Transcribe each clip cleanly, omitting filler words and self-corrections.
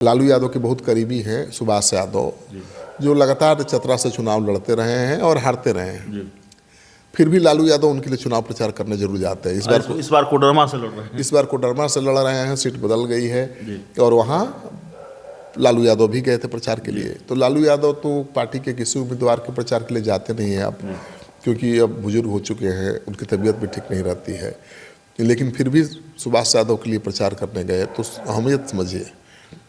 लालू यादव के बहुत करीबी हैं सुभाष यादव, जो लगातार चतरा से चुनाव लड़ते रहे हैं और हारते रहे हैं। फिर भी लालू यादव उनके लिए चुनाव प्रचार करने जरूर जाते हैं। इस बार कोडरमा से लड़ रहे हैं। इस बार कोडरमा से लड़ रहे हैं, सीट बदल गई है और वहाँ लालू यादव भी गए थे प्रचार के लिए। तो लालू यादव तो पार्टी के किसी उम्मीदवार के प्रचार के लिए जाते नहीं हैं अब, क्योंकि अब बुजुर्ग हो चुके हैं, उनकी तबीयत भी ठीक नहीं रहती है। लेकिन फिर भी सुभाष यादव के लिए प्रचार करने गए। तो अहमियत समझिए,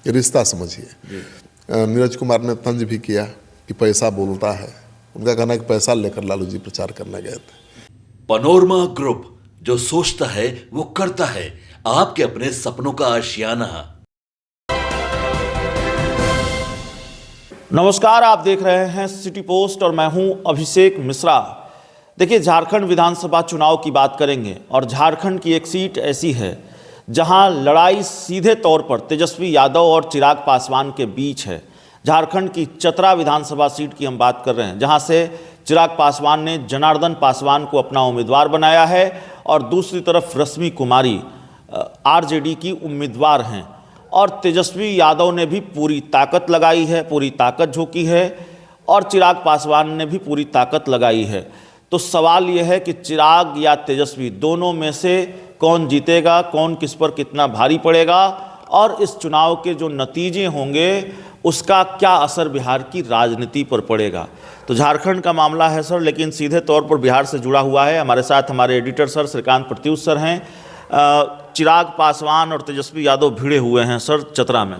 रिश्ता समझिए। नीरज कुमार ने तंज भी किया कि पैसा बोलता है। उनका कहना है कि पैसा लेकर लालू जी प्रचार करने गए थे। पनोरमा ग्रुप, जो सोचता है वो करता है। आपके अपने सपनों का आशियाना। नमस्कार, आप देख रहे हैं सिटी पोस्ट और मैं हूं अभिषेक मिश्रा। देखिए, झारखंड विधानसभा चुनाव की बात करेंगे और झारखंड की एक सीट ऐसी है जहां लड़ाई सीधे तौर पर तेजस्वी यादव और चिराग पासवान के बीच है। झारखंड की चतरा विधानसभा सीट की हम बात कर रहे हैं, जहां से चिराग पासवान ने जनार्दन पासवान को अपना उम्मीदवार बनाया है और दूसरी तरफ रश्मि कुमारी आरजेडी की उम्मीदवार हैं। और तेजस्वी यादव ने भी पूरी ताकत लगाई है, पूरी ताकत झोंकी है और चिराग पासवान ने भी पूरी ताकत लगाई है। तो सवाल यह है कि चिराग या तेजस्वी, दोनों में से कौन जीतेगा, कौन किस पर कितना भारी पड़ेगा और इस चुनाव के जो नतीजे होंगे उसका क्या असर बिहार की राजनीति पर पड़ेगा। तो झारखंड का मामला है सर, लेकिन सीधे तौर पर बिहार से जुड़ा हुआ है। हमारे साथ हमारे editor sir Shrikant Pratyush sir हैं। चिराग पासवान और तेजस्वी यादव भिड़े हुए हैं सर चतरा में।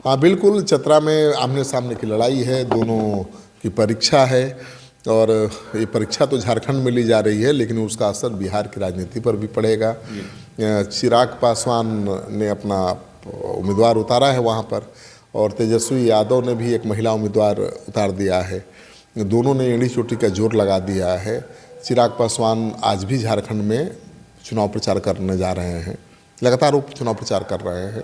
हाँ बिल्कुल, चतरा में आमने सामने की लड़ाई है, दोनों की परीक्षा है और ये परीक्षा तो झारखंड में ली जा रही है, लेकिन उसका असर बिहार की राजनीति पर भी पड़ेगा। चिराग पासवान ने अपना उम्मीदवार उतारा है वहाँ पर और तेजस्वी यादव ने भी एक महिला उम्मीदवार उतार दिया है। दोनों ने एड़ी चोटी का जोर लगा दिया है। चिराग पासवान आज भी झारखंड में चुनाव प्रचार करने जा रहे हैं, लगातार वो चुनाव प्रचार कर रहे हैं।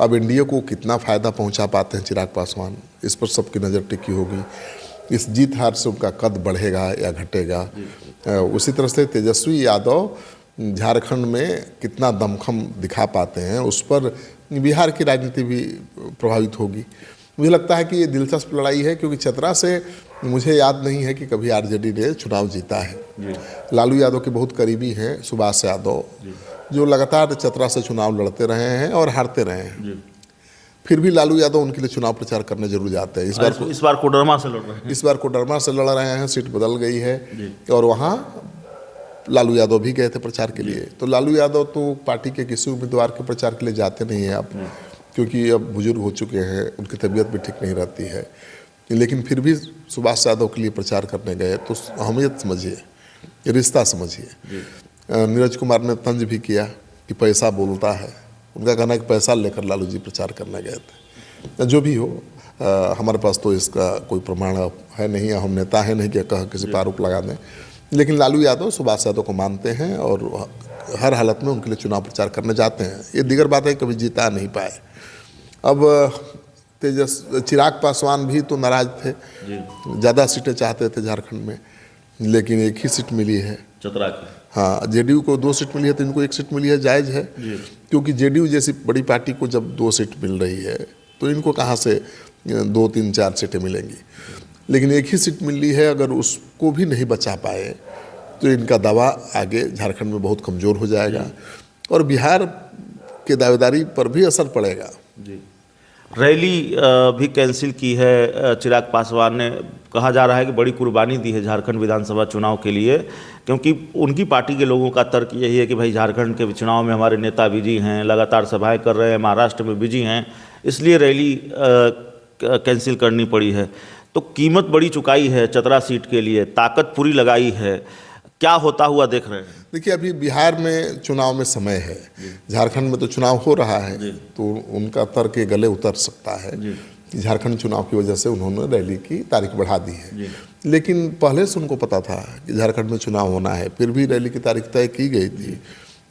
अब एनडीए को कितना फ़ायदा पहुंचा पाते हैं चिराग पासवान, इस पर सबकी नज़र टिकी होगी। इस जीत हार से उनका कद बढ़ेगा या घटेगा। उसी तरह से तेजस्वी यादव झारखंड में कितना दमखम दिखा पाते हैं, उस पर बिहार की राजनीति भी प्रभावित होगी। मुझे लगता है कि ये दिलचस्प लड़ाई है, क्योंकि चतरा से मुझे याद नहीं है कि कभी आरजेडी ने चुनाव जीता है। लालू यादव के बहुत करीबी हैं सुभाष यादव, जो लगातार चतरा से चुनाव लड़ते रहे हैं और हारते रहे हैं। फिर भी लालू यादव उनके लिए चुनाव प्रचार करने जरूर जाते हैं। इस बार कोडरमा से लड़ रहे हैं। इस बार कोडरमा से लड़ रहे हैं, सीट बदल गई है और वहाँ लालू यादव भी गए थे प्रचार के लिए। तो लालू यादव तो पार्टी के किसी उम्मीदवार के प्रचार के लिए जाते नहीं हैं अब, क्योंकि अब बुजुर्ग हो चुके हैं, उनकी तबीयत भी ठीक नहीं रहती है। लेकिन फिर भी सुभाष यादव के लिए प्रचार करने गए। तो अहमियत समझिए, रिश्ता समझिए। नीरज कुमार ने तंज भी किया कि पैसा बोलता है। उनका कहना है कि पैसा लेकर लालू जी प्रचार करने गए थे। जो भी हो, हमारे पास तो इसका कोई प्रमाण है नहीं, हम नेता है नहीं कि कह किसी पर आरोप लगा दें। लेकिन लालू यादव सुभाष यादव को मानते हैं और हर हालत में उनके लिए चुनाव प्रचार करने जाते हैं। ये दीगर बात है, कभी जीता नहीं पाए। अब चिराग पासवान भी तो नाराज थे, ज़्यादा सीटें चाहते थे झारखंड में, लेकिन एक ही सीट मिली है चतरा की। हाँ, जेडीयू को 2 सीट मिली है तो इनको 1 सीट मिली है, जायज़ है। क्योंकि जेडीयू जैसी बड़ी पार्टी को जब 2 सीट मिल रही है तो इनको कहाँ से 2, 3, 4 सीटें मिलेंगी। लेकिन एक ही सीट मिली है, अगर उसको भी नहीं बचा पाए तो इनका दावा आगे झारखंड में बहुत कमज़ोर हो जाएगा और बिहार के दावेदारी पर भी असर पड़ेगा। रैली भी कैंसिल की है चिराग पासवान ने। कहा जा रहा है कि बड़ी कुर्बानी दी है झारखंड विधानसभा चुनाव के लिए, क्योंकि उनकी पार्टी के लोगों का तर्क यही है कि भाई झारखंड के चुनाव में हमारे नेता बिजी हैं, लगातार सभाएं कर रहे हैं, महाराष्ट्र में बिजी हैं, इसलिए रैली कैंसिल करनी पड़ी है। तो कीमत बड़ी चुकाई है चतरा सीट के लिए, ताकत पूरी लगाई है। क्या होता हुआ देख रहे हैं? देखिए, अभी बिहार में चुनाव में समय है, झारखंड में तो चुनाव हो रहा है, तो उनका तर्क के गले उतर सकता है कि झारखंड चुनाव की वजह से उन्होंने रैली की तारीख बढ़ा दी है। लेकिन पहले से उनको पता था कि झारखंड में चुनाव होना है, फिर भी रैली की तारीख तय की गई थी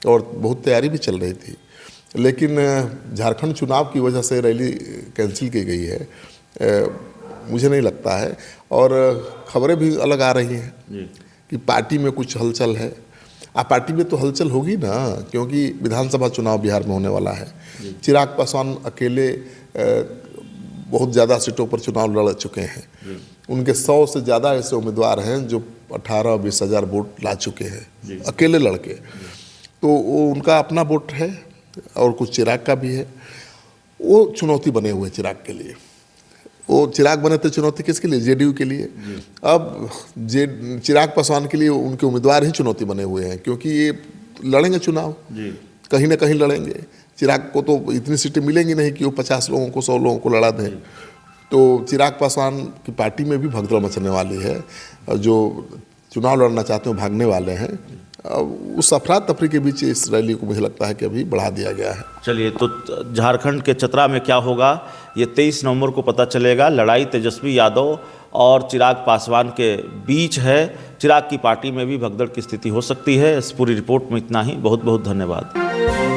और बहुत तैयारी भी चल रही थी। लेकिन झारखंड चुनाव की वजह से रैली कैंसिल की गई है, मुझे नहीं लगता है। और खबरें भी अलग आ रही हैं कि पार्टी में कुछ हलचल है आप पार्टी में तो हलचल होगी ना, क्योंकि विधानसभा चुनाव बिहार में होने वाला है। चिराग पासवान अकेले बहुत ज़्यादा सीटों पर चुनाव लड़ चुके हैं। उनके 100 से ज़्यादा ऐसे उम्मीदवार हैं जो 18-20 हज़ार वोट ला चुके हैं अकेले लड़के। तो वो उनका अपना वोट है और कुछ चिराग का भी है। वो चुनौती बने हुए चिराग के लिए। वो चिराग बने थे चुनौती किसके लिए? जेडीयू के लिए। अब चिराग पासवान के लिए उनके उम्मीदवार ही चुनौती बने हुए हैं, क्योंकि ये लड़ेंगे चुनाव, कहीं ना कहीं लड़ेंगे। चिराग को तो इतनी सीटें मिलेंगी नहीं कि वो 50 लोगों को 100 लोगों को लड़ा दें। तो चिराग पासवान की पार्टी में भी भगदड़ मचने वाली है। जो चुनाव लड़ना चाहते हैं भागने वाले हैं। उस अफरा तफरी के बीच इस रैली को मुझे लगता है कि अभी बढ़ा दिया गया है। चलिए, तो झारखंड के चतरा में क्या होगा ये 23 नवंबर को पता चलेगा। लड़ाई तेजस्वी यादव और चिराग पासवान के बीच है। चिराग की पार्टी में भी भगदड़ की स्थिति हो सकती है। इस पूरी रिपोर्ट में इतना ही। बहुत बहुत धन्यवाद।